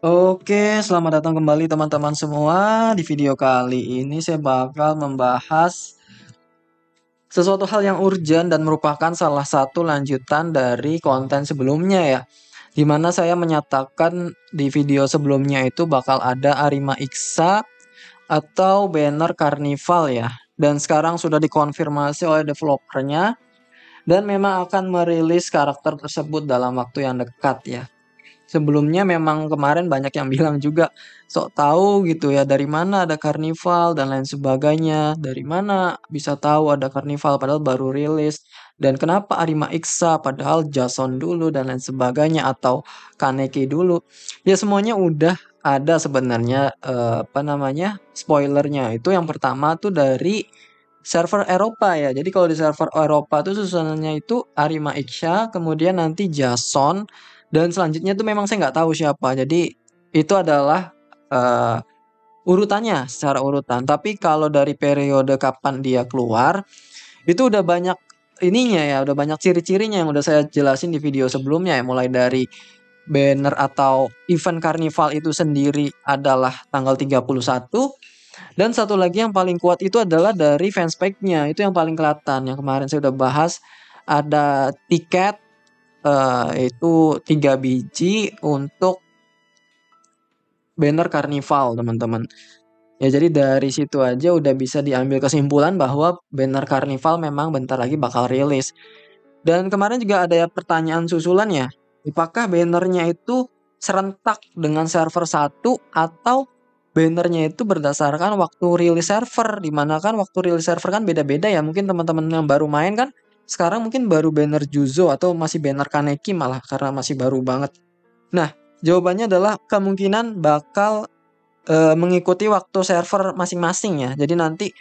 Oke, selamat datang kembali teman-teman semua. Di video kali ini saya bakal membahas sesuatu hal yang urgent dan merupakan salah satu lanjutan dari konten sebelumnya ya. Dimana saya menyatakan di video sebelumnya itu bakal ada Arima Iksa atau banner Carnival ya. Dan sekarang sudah dikonfirmasi oleh developernya dan memang akan merilis karakter tersebut dalam waktu yang dekat ya. Sebelumnya memang kemarin banyak yang bilang juga, sok tahu gitu ya dari mana ada karnival dan lain sebagainya. Dari mana bisa tahu ada karnival padahal baru rilis. Dan kenapa Arima Iksa padahal Jason dulu dan lain sebagainya atau Kaneki dulu. Ya semuanya udah ada sebenarnya apa namanya spoilernya. Itu yang pertama tuh dari server Eropa ya. Jadi kalau di server Eropa tuh susunannya itu Arima Iksa, kemudian nanti Jason, dan selanjutnya tuh memang saya nggak tahu siapa. Jadi itu adalah eh, urutannya secara urutan. Tapi kalau dari periode kapan dia keluar, itu udah banyak ininya ya, udah banyak ciri-cirinya yang udah saya jelasin di video sebelumnya ya. Mulai dari banner atau event karnival itu sendiri adalah tanggal 31. Dan satu lagi yang paling kuat itu adalah dari fanspage-nya. Itu yang paling kelihatan. Yang kemarin saya udah bahas ada tiket itu 3 biji untuk banner karnival, teman-teman. Ya jadi dari situ aja udah bisa diambil kesimpulan bahwa banner karnival memang bentar lagi bakal rilis. Dan kemarin juga ada pertanyaan susulan ya. Apakah bannernya itu serentak dengan server satu atau bannernya itu berdasarkan waktu rilis server, dimana kan waktu rilis server kan beda-beda ya. Mungkin teman-teman yang baru main kan sekarang mungkin baru banner Juzo atau masih banner Kaneki malah karena masih baru banget. Nah, jawabannya adalah kemungkinan bakal mengikuti waktu server masing-masing ya. Jadi nanti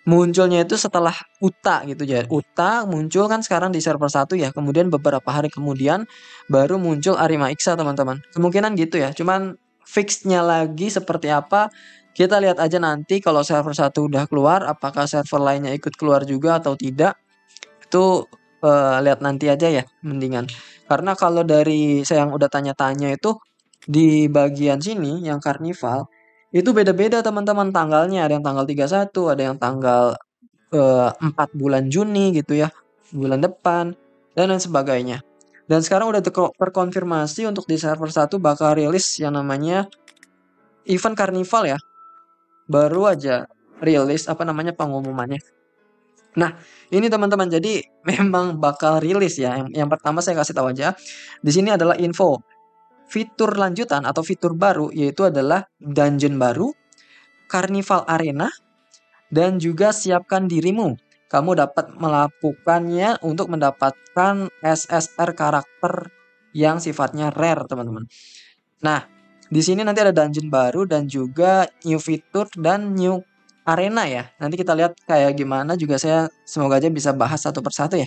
munculnya itu setelah UTA gitu ya. UTA muncul kan sekarang di server satu ya. Kemudian beberapa hari kemudian baru muncul Arima Iksa, teman-teman. Kemungkinan gitu ya. Cuman fixnya lagi seperti apa kita lihat aja nanti kalau server satu udah keluar, apakah server lainnya ikut keluar juga atau tidak. Itu lihat nanti aja ya mendingan. Karena kalau dari saya yang udah tanya-tanya itu di bagian sini yang karnival itu beda-beda teman-teman tanggalnya. Ada yang tanggal 31, ada yang tanggal 4 bulan Juni gitu ya. Bulan depan dan lain sebagainya. Dan sekarang udah terkonfirmasi untuk di server satu bakal rilis yang namanya event karnival ya. Baru aja rilis apa namanya pengumumannya. Nah, ini teman-teman, jadi memang bakal rilis ya. Yang pertama saya kasih tahu aja. Di sini adalah info. Fitur lanjutan atau fitur baru yaitu adalah dungeon baru, Carnival Arena, dan juga siapkan dirimu. Kamu dapat melakukannya untuk mendapatkan SSR karakter yang sifatnya rare, teman-teman. Nah, di sini nanti ada dungeon baru dan juga new fitur dan new arena ya. Nanti kita lihat kayak gimana juga saya semoga aja bisa bahas satu persatu ya.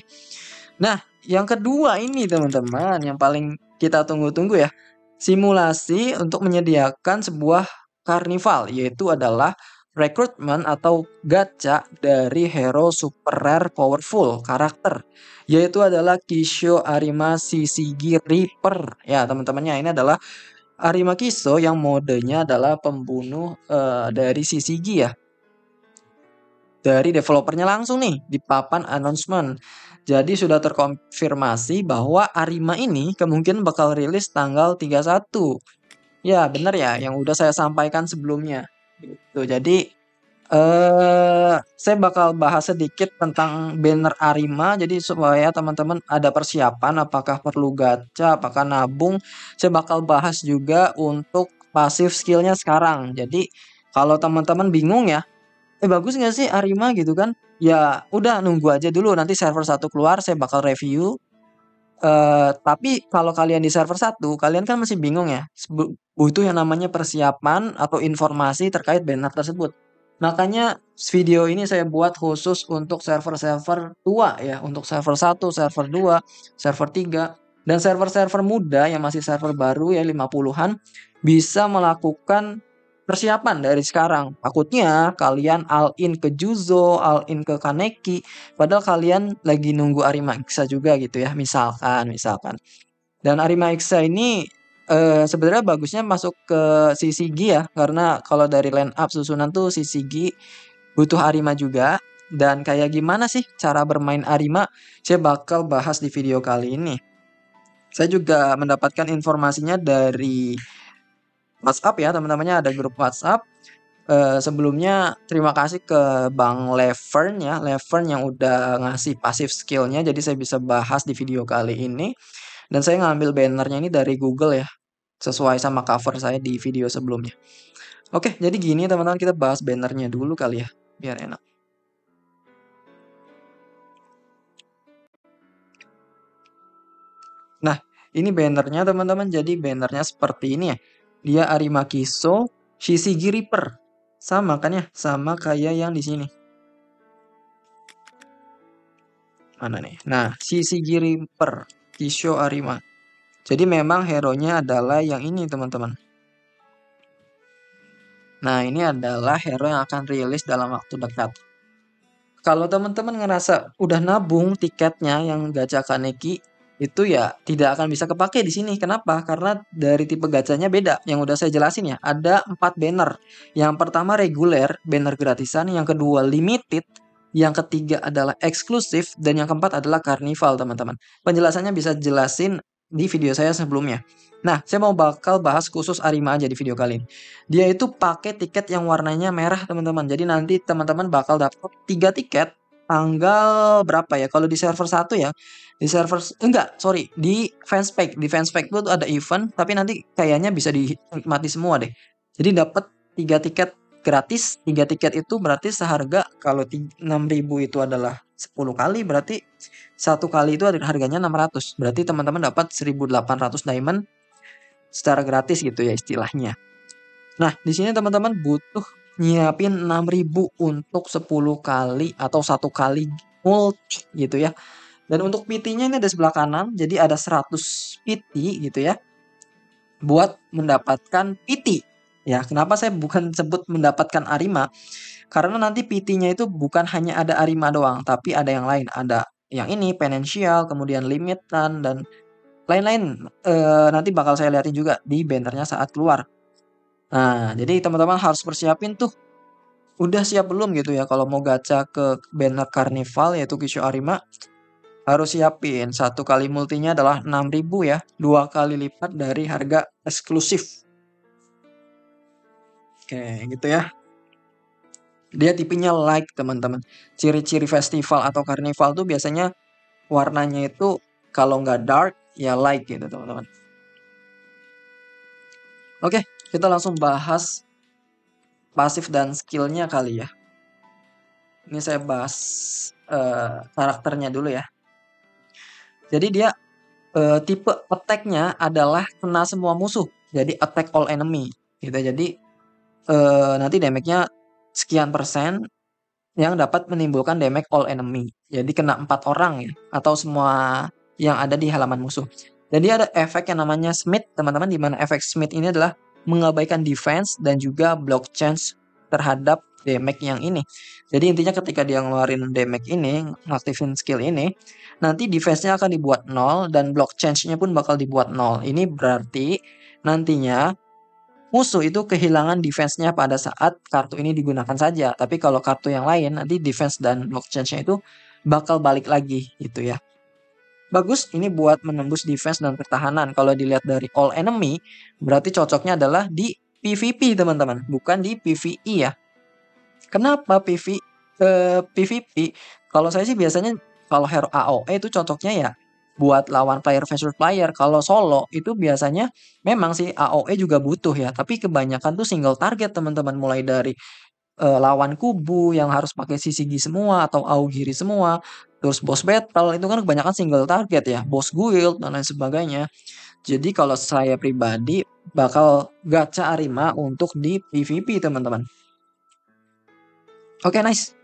Nah, yang kedua ini teman-teman, yang paling kita tunggu-tunggu ya. Simulasi untuk menyediakan sebuah karnival, yaitu adalah rekrutmen atau gacha dari hero super rare powerful karakter, yaitu adalah Kisho Arima Shishigi Reaper. Ya, teman-temannya ini adalah Arima Kiso yang modenya adalah pembunuh dari Shishigi ya. Dari developernya langsung nih di papan announcement. Jadi sudah terkonfirmasi bahwa Arima ini kemungkinan bakal rilis tanggal 31. Ya, benar ya yang udah saya sampaikan sebelumnya. Gitu. Jadi saya bakal bahas sedikit tentang banner Arima jadi supaya teman-teman ada persiapan apakah perlu gacha, apakah nabung. Saya bakal bahas juga untuk pasif skillnya sekarang. Jadi kalau teman-teman bingung ya, bagus nggak sih Arima gitu kan? Ya udah nunggu aja dulu nanti server satu keluar saya bakal review. Tapi kalau kalian di server satu, kalian kan masih bingung ya, butuh yang namanya persiapan atau informasi terkait banner tersebut. Makanya video ini saya buat khusus untuk server-server tua ya, untuk server satu, server 2, server 3, dan server-server muda yang masih server baru ya 50-an bisa melakukan persiapan dari sekarang. Takutnya kalian all in ke Juzo, all in ke Kaneki, padahal kalian lagi nunggu Arima Iksa juga gitu ya, misalkan. Dan Arima Iksa ini sebenarnya bagusnya masuk ke CCG ya, karena kalau dari line up susunan tuh CCG butuh Arima juga. Dan kayak gimana sih cara bermain Arima, saya bakal bahas di video kali ini. Saya juga mendapatkan informasinya dari WhatsApp ya, teman-temannya ada grup WhatsApp. Sebelumnya terima kasih ke Bang Levern ya, Levern yang udah ngasih pasif skillnya, jadi saya bisa bahas di video kali ini. Dan saya ngambil bannernya ini dari Google ya, sesuai sama cover saya di video sebelumnya. Oke, jadi gini teman-teman, kita bahas bannernya dulu kali ya, biar enak. Nah, ini bannernya teman-teman, jadi bannernya seperti ini ya. Dia Arima Kiso, Shishigi Reaper. Sama kan ya, sama kayak yang di sini. Mana nih? Nah, Shishigi Reaper, Kisho Arima. Jadi memang hero-nya adalah yang ini teman-teman. Nah, ini adalah hero yang akan rilis dalam waktu dekat. Kalau teman-teman ngerasa udah nabung tiketnya yang gacha Kaneki, itu ya tidak akan bisa kepake di sini. Kenapa? Karena dari tipe gacanya beda. Yang udah saya jelasin ya, ada 4 banner. Yang pertama reguler, banner gratisan. Yang kedua limited. Yang ketiga adalah eksklusif. Dan yang keempat adalah carnival, teman-teman. Penjelasannya bisa jelasin di video saya sebelumnya. Nah, saya mau bakal bahas khusus Arima aja di video kali ini. Dia itu pakai tiket yang warnanya merah, teman-teman. Jadi nanti teman-teman bakal dapat 3 tiket tanggal berapa ya? Kalau di server 1 ya. Di server enggak, sorry, di fanspage. Di fanspage itu ada event, tapi nanti kayaknya bisa dinikmati semua deh. Jadi dapat 3 tiket gratis. 3 tiket itu berarti seharga kalau 6.000 itu adalah 10 kali, berarti satu kali itu harganya 600. Berarti teman-teman dapat 1.800 diamond secara gratis gitu ya istilahnya. Nah, di sini teman-teman butuh nyiapin 6.000 untuk 10 kali atau satu kali multi gitu ya. Dan untuk PT-nya ini ada sebelah kanan, jadi ada 100 PT gitu ya. Buat mendapatkan PT. Ya, kenapa saya bukan sebut mendapatkan Arima? Karena nanti PT-nya itu bukan hanya ada Arima doang, tapi ada yang lain. Ada yang ini, Financial, kemudian Limitan, dan lain-lain. Nanti bakal saya liatin juga di bannernya saat keluar. Nah, jadi teman-teman harus persiapin tuh. Udah siap belum gitu ya kalau mau gacha ke banner Carnival yaitu Kisho Arima. Harus siapin. Satu kali multinya adalah 6.000 ya. 2 kali lipat dari harga eksklusif. Oke, gitu ya. Dia tipenya like teman-teman. Ciri-ciri festival atau Carnival tuh biasanya warnanya itu kalau nggak dark ya light gitu teman-teman. Oke, kita langsung bahas pasif dan skillnya kali ya. Ini saya bahas karakternya dulu ya. Jadi dia tipe attack-nya adalah kena semua musuh. Jadi attack all enemy gitu. Jadi nanti damage-nya sekian persen yang dapat menimbulkan damage all enemy. Jadi kena 4 orang ya atau semua yang ada di halaman musuh. Jadi ada efek yang namanya Smith, teman-teman, di mana efek Smith ini adalah mengabaikan defense dan juga block chance terhadap damage yang ini. Jadi intinya ketika dia ngeluarin damage ini, ngaktifin skill ini, nanti defense-nya akan dibuat 0 dan block chance-nya pun bakal dibuat 0. Ini berarti nantinya musuh itu kehilangan defense-nya pada saat kartu ini digunakan saja. Tapi kalau kartu yang lain nanti defense dan block chance-nya itu bakal balik lagi gitu ya. Bagus, ini buat menembus defense dan pertahanan. Kalau dilihat dari all enemy, berarti cocoknya adalah di PvP teman-teman, bukan di PvE ya. Kenapa PvP? Kalau saya sih biasanya kalau hero AoE itu cocoknya ya buat lawan player versus player. Kalau solo itu biasanya memang sih AoE juga butuh ya, tapi kebanyakan tuh single target teman-teman, mulai dari lawan kubu yang harus pakai CCG semua atau Augiri semua, terus boss battle itu kan kebanyakan single target ya, boss guild dan lain sebagainya. Jadi kalau saya pribadi bakal gacha Arima untuk di PvP teman-teman. Oke, nice.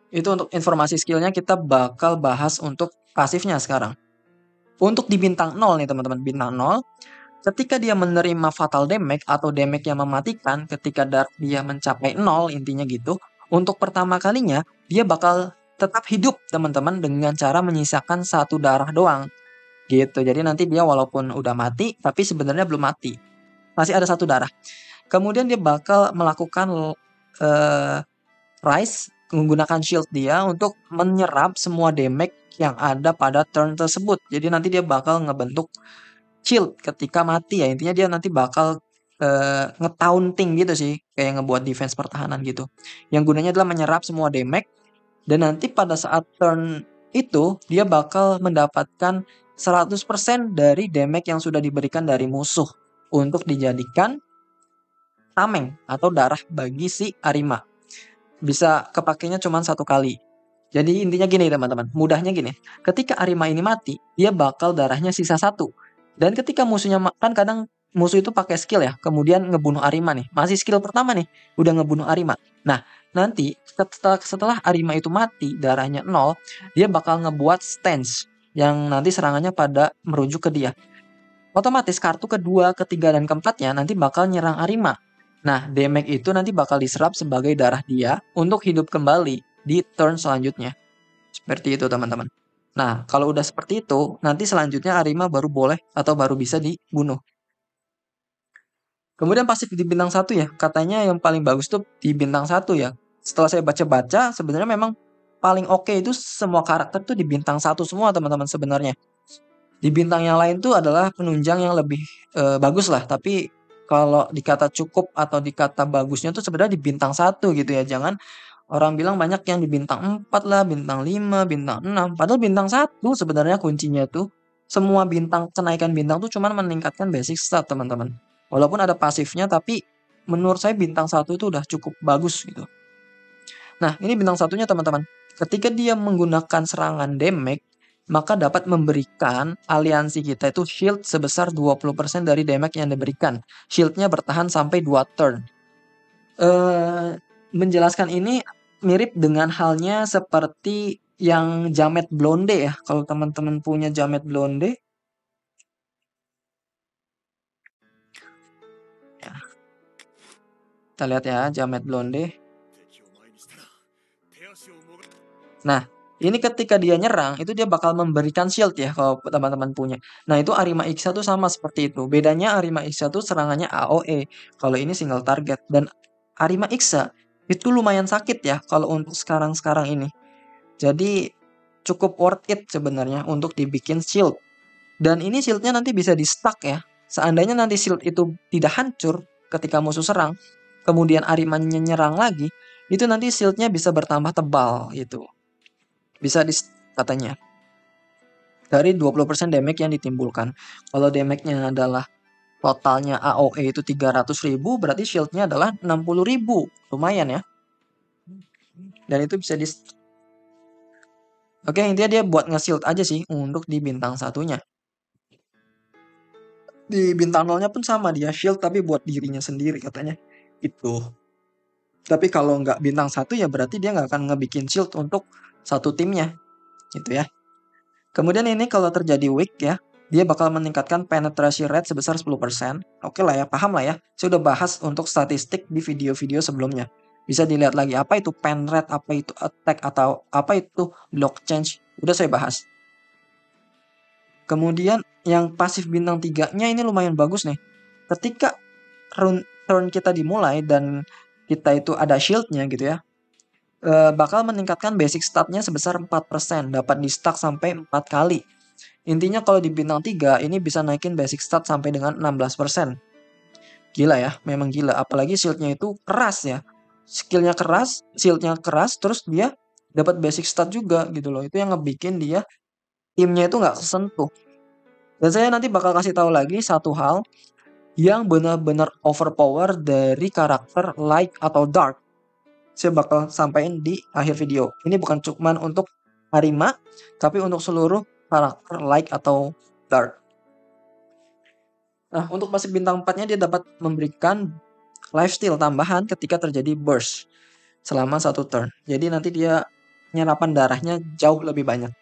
Itu untuk informasi skillnya, kita bakal bahas untuk pasifnya sekarang. Untuk di bintang 0 nih teman-teman, bintang 0, ketika dia menerima fatal damage atau damage yang mematikan ketika dark dia mencapai 0, intinya gitu, untuk pertama kalinya dia bakal tetap hidup teman-teman dengan cara menyisakan 1 darah doang. Gitu. Jadi nanti dia walaupun udah mati, tapi sebenarnya belum mati. Masih ada 1 darah. Kemudian dia bakal melakukan Rise menggunakan shield dia untuk menyerap semua damage yang ada pada turn tersebut. Jadi nanti dia bakal ngebentuk shield ketika mati ya. Intinya dia nanti bakal nge-taunting gitu sih, kayak ngebuat defense pertahanan gitu. Yang gunanya adalah menyerap semua damage dan nanti pada saat turn itu dia bakal mendapatkan 100% dari damage yang sudah diberikan dari musuh untuk dijadikan tameng atau darah bagi si Arima. Bisa kepakainya cuma 1 kali. Jadi intinya gini teman-teman, mudahnya gini. Ketika Arima ini mati, dia bakal darahnya sisa 1. Dan ketika musuhnya kan kadang musuh itu pakai skill ya, kemudian ngebunuh Arima nih. Masih skill pertama nih, udah ngebunuh Arima. Nah, nanti setelah Arima itu mati, darahnya 0, dia bakal ngebuat stance yang nanti serangannya pada merujuk ke dia. Otomatis kartu kedua, ketiga, dan keempatnya nanti bakal nyerang Arima. Nah, damage itu nanti bakal diserap sebagai darah dia untuk hidup kembali di turn selanjutnya. Seperti itu teman-teman. Nah, kalau udah seperti itu, nanti selanjutnya Arima baru boleh atau baru bisa dibunuh. Kemudian pasif di bintang 1 ya, katanya yang paling bagus tuh di bintang 1 ya. Setelah saya baca-baca, sebenarnya memang paling oke itu semua karakter tuh di bintang 1 semua teman-teman sebenarnya. Di bintang yang lain tuh adalah penunjang yang lebih bagus lah, tapi kalau dikata cukup atau dikata bagusnya tuh sebenarnya di bintang 1 gitu ya. Jangan orang bilang banyak yang di bintang 4 lah, bintang 5, bintang 6. Padahal bintang 1 sebenarnya kuncinya tuh semua bintang, kenaikan bintang tuh cuman meningkatkan basic stat teman-teman. Walaupun ada pasifnya tapi menurut saya bintang 1 itu udah cukup bagus gitu. Nah, ini bintang 1-nya teman-teman. Ketika dia menggunakan serangan damage, maka dapat memberikan aliansi kita itu shield sebesar 20% dari damage yang diberikan. Shieldnya bertahan sampai 2 turn. Menjelaskan ini mirip dengan halnya seperti yang Jamet Blonde ya. Kalau teman-teman punya Jamet Blonde, ya, kita lihat ya Jamet Blonde. Nah, ini ketika dia nyerang, itu dia bakal memberikan shield ya kalau teman-teman punya. Nah, itu Arima Ixa tuh sama seperti itu. Bedanya Arima Ixa tuh serangannya AOE. Kalau ini single target. Dan Arima Ixa itu lumayan sakit ya kalau untuk sekarang-sekarang ini. Jadi cukup worth it sebenarnya untuk dibikin shield. Dan ini shieldnya nanti bisa di stack ya. Seandainya nanti shield itu tidak hancur ketika musuh serang, kemudian Arimanya nyerang lagi, itu nanti shieldnya bisa bertambah tebal gitu. Bisa di katanya dari 20% damage yang ditimbulkan. Kalau damage-nya adalah totalnya AOE itu 300.000, berarti shieldnya adalah 60.000. Lumayan ya. Dan itu bisa di Oke, intinya dia buat nge-shield aja sih untuk di bintang 1-nya. Di bintang 0-nya pun sama, dia shield tapi buat dirinya sendiri katanya. Itu. Tapi kalau nggak bintang 1 ya berarti dia nggak akan ngebikin shield untuk satu timnya. Gitu ya. Kemudian ini kalau terjadi weak ya, dia bakal meningkatkan penetrasi rate sebesar 10%. Oke lah ya, paham lah ya. Saya udah bahas untuk statistik di video-video sebelumnya. Bisa dilihat lagi apa itu pen rate, apa itu attack, atau apa itu block change. Udah saya bahas. Kemudian yang pasif bintang 3-nya ini lumayan bagus nih. Ketika turn kita dimulai dan kita itu ada shieldnya gitu ya, bakal meningkatkan basic statnya sebesar 4%, dapat di stack sampai 4 kali. Intinya kalau di bintang 3 ini bisa naikin basic stat sampai dengan 16%. Gila ya, memang gila. Apalagi shieldnya itu keras ya. Skillnya keras, shieldnya keras, terus dia dapat basic stat juga gitu loh. Itu yang ngebikin dia timnya itu nggak kesentuh. Dan saya nanti bakal kasih tahu lagi satu hal yang benar-benar overpower dari karakter light atau dark. Saya bakal sampaikan di akhir video. Ini bukan cuma untuk Arima, tapi untuk seluruh karakter light atau dark. Nah, untuk pasif bintang 4-nya dia dapat memberikan lifesteal tambahan ketika terjadi burst selama 1 turn. Jadi nanti dia nyerapan darahnya jauh lebih banyak.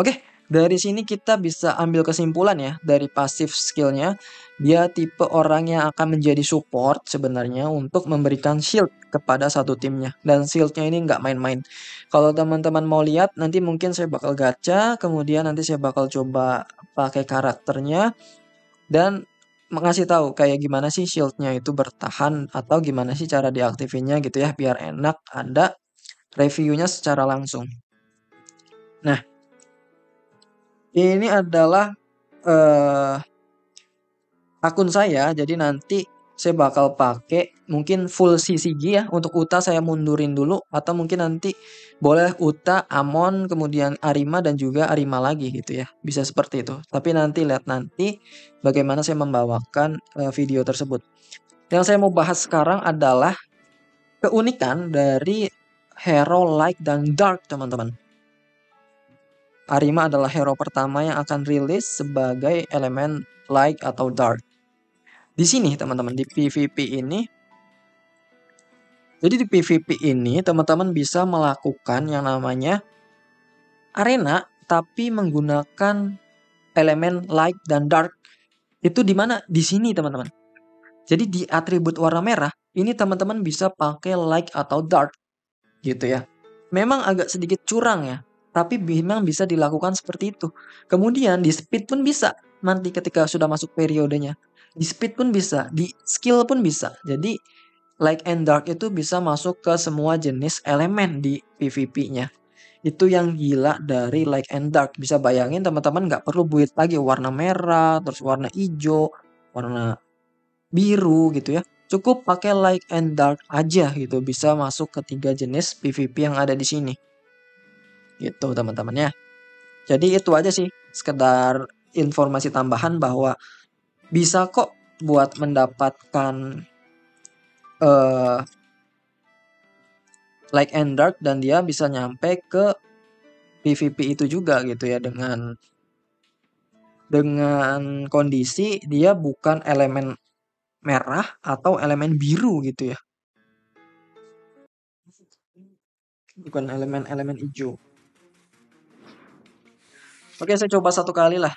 Oke, Dari sini kita bisa ambil kesimpulan ya dari pasif skillnya. Dia tipe orang yang akan menjadi support sebenarnya untuk memberikan shield kepada satu timnya. Dan shieldnya ini nggak main-main. Kalau teman-teman mau lihat nanti mungkin saya bakal gacha. Kemudian nanti saya bakal coba pakai karakternya. Dan ngasih tahu kayak gimana sih shieldnya itu bertahan. Atau gimana sih cara diaktifinnya gitu ya. Biar enak ada reviewnya secara langsung. Nah, ini adalah akun saya, jadi nanti saya bakal pakai mungkin full CCG ya. Untuk Uta saya mundurin dulu atau mungkin nanti boleh Uta, Amon, kemudian Arima dan juga Arima lagi gitu ya. Bisa seperti itu. Tapi nanti lihat nanti bagaimana saya membawakan video tersebut. Yang saya mau bahas sekarang adalah keunikan dari hero light dan dark, teman-teman. Arima adalah hero pertama yang akan rilis sebagai elemen light atau dark. Di sini teman-teman di PvP ini, jadi di PvP ini teman-teman bisa melakukan yang namanya arena tapi menggunakan elemen light dan dark. Itu di mana? Di sini teman-teman. Jadi di atribut warna merah ini teman-teman bisa pakai light atau dark gitu ya. Memang agak sedikit curang ya, tapi memang bisa dilakukan seperti itu. Kemudian di speed pun bisa. Nanti ketika sudah masuk periodenya, di speed pun bisa, di skill pun bisa. Jadi light and dark itu bisa masuk ke semua jenis elemen di PvP-nya. Itu yang gila dari light and dark. Bisa bayangin teman-teman nggak perlu build lagi warna merah, terus warna hijau, warna biru gitu ya. Cukup pakai light and dark aja gitu. Bisa masuk ke 3 jenis PvP yang ada di sini. Gitu teman-teman ya. Jadi itu aja sih. Sekedar informasi tambahan bahwa bisa kok buat mendapatkan light and dark dan dia bisa nyampe ke PvP itu juga gitu ya dengan kondisi dia bukan elemen merah atau elemen biru gitu ya. Bukan elemen-elemen hijau. Oke, saya coba satu kali lah.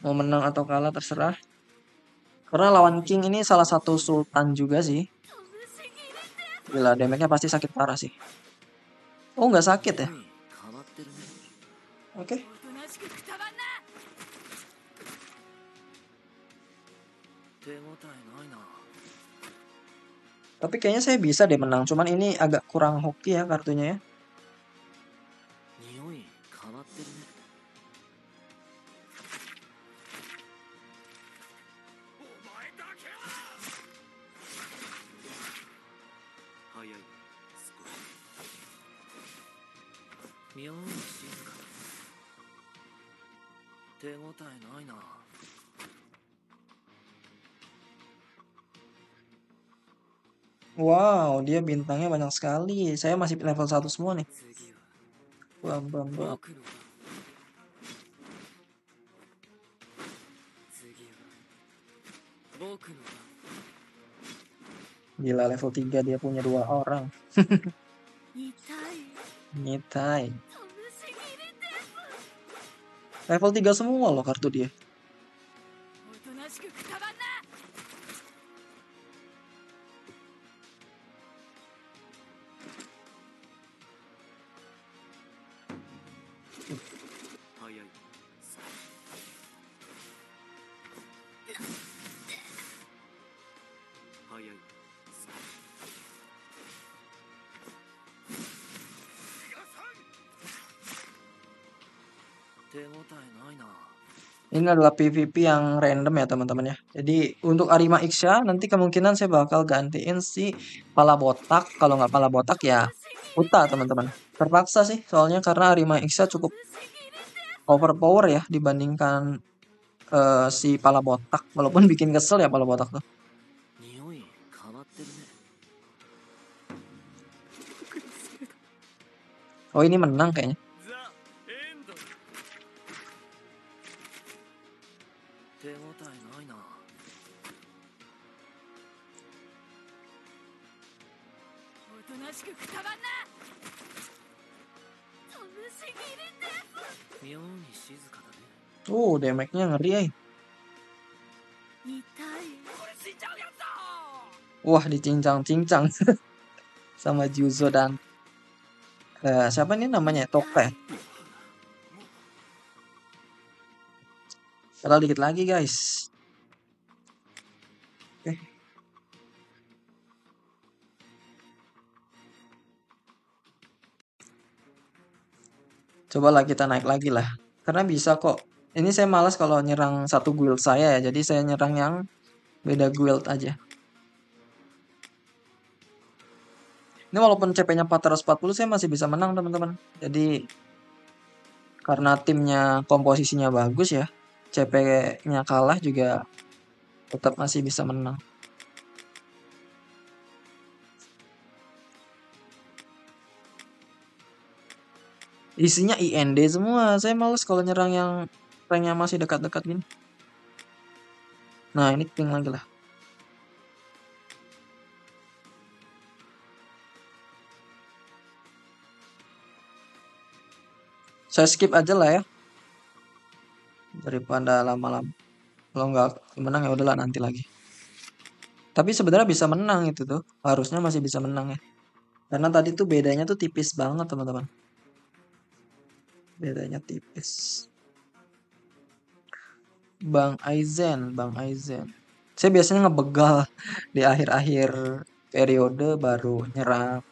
Mau menang atau kalah terserah. Karena lawan King ini salah satu sultan juga sih. Gila, damage-nya pasti sakit parah sih. Oh, nggak sakit ya? Oke. Tapi kayaknya saya bisa deh menang. Cuman ini agak kurang hoki ya kartunya ya. Wow, dia bintangnya banyak sekali. Saya masih level 1 semua nih. Bam, bam, bam. Gila, level 3 dia punya 2 orang. Nitai. Level 3 semua loh kartu dia. Ini adalah PvP yang random ya teman-teman ya. Jadi untuk Arima Iksha nanti kemungkinan saya bakal gantiin si pala botak. Kalau nggak pala botak ya Uta teman-teman. Terpaksa sih soalnya karena Arima Iksha cukup overpower ya dibandingkan si pala botak. Walaupun bikin kesel ya pala botak tuh. Oh ini menang kayaknya. Damage-nya ngeri, Wah, dicincang-cincang sama Juzo dan siapa nih namanya? Tope. Padahal dikit lagi, guys. Oke. Cobalah kita naik lagi lah. Karena bisa kok. Ini saya malas kalau nyerang satu guild saya ya. Jadi saya nyerang yang beda guild aja. Ini walaupun CP-nya 440 saya masih bisa menang, teman-teman. Jadi karena timnya komposisinya bagus ya. CP-nya kalah juga tetap masih bisa menang. Isinya IND semua. Saya males kalau nyerang yang ranknya masih dekat-dekat gini. Nah, ini ping lagi lah. Saya skip aja lah ya. Daripada lama-lama. Kalau nggak menang ya udahlah nanti lagi. Tapi sebenarnya bisa menang itu tuh. Harusnya masih bisa menang ya. Karena tadi tuh bedanya tuh tipis banget, teman-teman. Bedanya tipis. Bang Aizen. Saya biasanya ngebegal di akhir-akhir periode baru nyerang.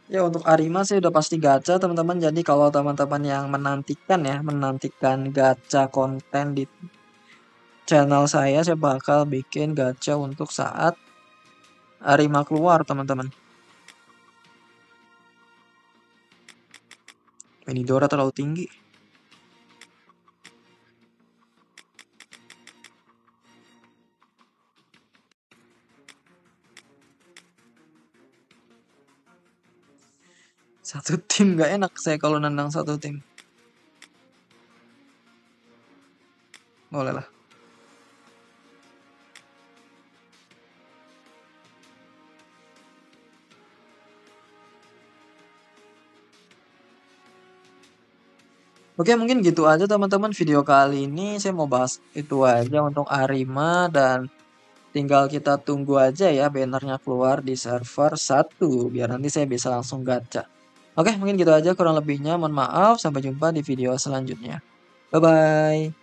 Ya untuk Arima sih udah pasti gacha, teman-teman. Jadi kalau teman-teman yang menantikan gacha konten di channel saya bakal bikin gacha untuk saat Arima keluar, teman-teman. Ini Dora terlalu tinggi. Satu tim nggak enak saya kalau nendang satu tim. Boleh lah. Oke, mungkin gitu aja teman-teman video kali ini. Saya mau bahas itu aja untuk Arima dan tinggal kita tunggu aja ya bannernya keluar di server 1 biar nanti saya bisa langsung gacha. Oke, mungkin gitu aja kurang lebihnya. Mohon maaf, sampai jumpa di video selanjutnya. Bye bye.